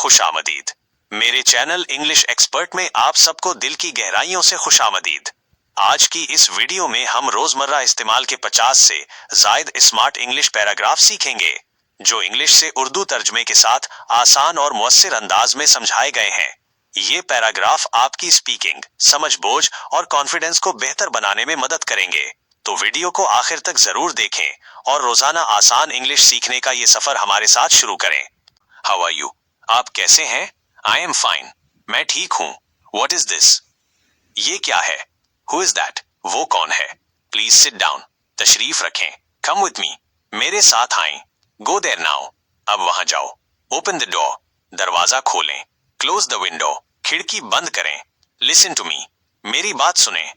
खुशामदीद। मेरे channel English expert में आप सबको दिल की गहराइयों से खुशामदीद। आज की इस वीडियो में हम रोजमर्रा इस्तेमाल के 50 से जायद स्मार्ट इंग्लिश पैराग्राफ सीखेंगे जो इंग्लिश से उर्दू तर्जमे के साथ आसान और मुअस्सिर अंदाज में समझाए गए हैं। ये पैराग्राफ आपकी स्पीकिंग, समझबूझ और कॉन्फिडेंस को बेहतर बनाने में मदद करेंगे, तो वीडियो को आखिर तक जरूर देखें और रोजाना आसान इंग्लिश सीखने का ये सफर हमारे साथ शुरू करें। How are you? आप कैसे हैं? I am fine. मैं ठीक हूँ। What is this? ये क्या है? Who is that? वो कौन है? Please sit down. तशरीफ रखें। Come with me. मेरे साथ आएं। Go there now. अब वहां जाओ। Open the door. दरवाजा खोलें। Close the window. खिड़की बंद करें। Listen to me. मेरी बात सुने।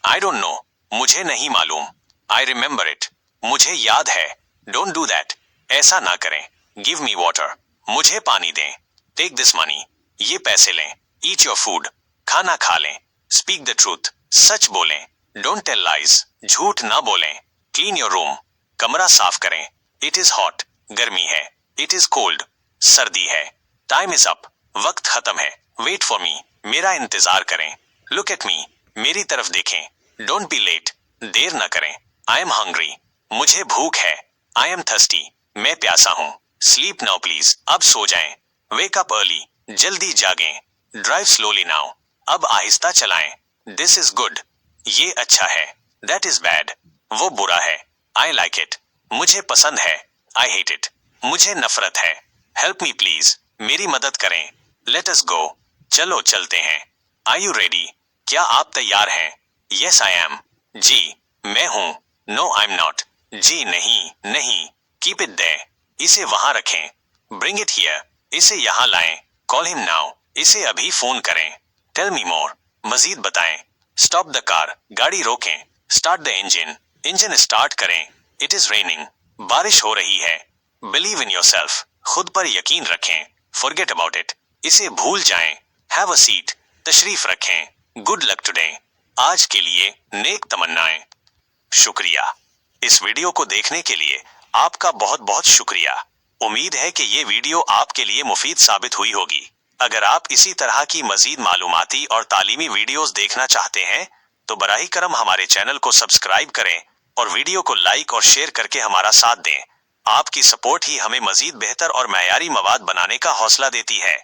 I don't know. मुझे नहीं मालूम। I remember it. मुझे याद है। Don't do that. ऐसा ना करें। Give me water. मुझे पानी दें। Take this money. ये पैसे लें। Eat your food. खाना खा लें। Speak the truth. सच बोलें। Don't tell lies. झूठ ना बोलें। Clean your room. कमरा साफ करें। It is hot. गर्मी है। It is cold. सर्दी है। Time is up. वक्त खत्म है। Wait for me. मेरा इंतजार करें। लुक एट मी। मेरी तरफ देखें। Don't be late. देर न करें। I am hungry. मुझे भूख है। I am thirsty. मैं प्यासा हूं। Sleep now please. अब सो जाएं। Wake up early. जल्दी जागें। Drive slowly now. अब आहिस्ता चलाएं। This is good. ये अच्छा है। That is bad. वो बुरा है। I like it. मुझे पसंद है। I hate it. मुझे नफरत है। Help me please. मेरी मदद करें। लेट अस गो। चलो चलते हैं। Are you ready? क्या आप तैयार हैं? Yes I am. जी मैं हूं। No I am not. जी नहीं नहीं। Keep it there. इसे वहां रखें। Bring it here. इसे यहां लाएं। Call him now. इसे अभी फोन करें। Tell me more. मजीद बताएं। Stop the car. गाड़ी रोकें। Start the engine. Engine start करें। It is raining. बारिश हो रही है। Believe in yourself. खुद पर यकीन रखें। Forget about it. इसे भूल जाएं। Have a seat. तशरीफ रखें। Good luck today. आज के लिए नेक तमन्नाएं। शुक्रिया। इस वीडियो को देखने के लिए आपका बहुत बहुत शुक्रिया। उम्मीद है कि ये वीडियो आपके लिए मुफीद साबित हुई होगी। अगर आप इसी तरह की मजीद मालूमाती और तालीमी वीडियोस देखना चाहते हैं तो बराही करम हमारे चैनल को सब्सक्राइब करें और वीडियो को लाइक और शेयर करके हमारा साथ दें। आपकी सपोर्ट ही हमें मजीद बेहतर और मयारी मवाद बनाने का हौसला देती है।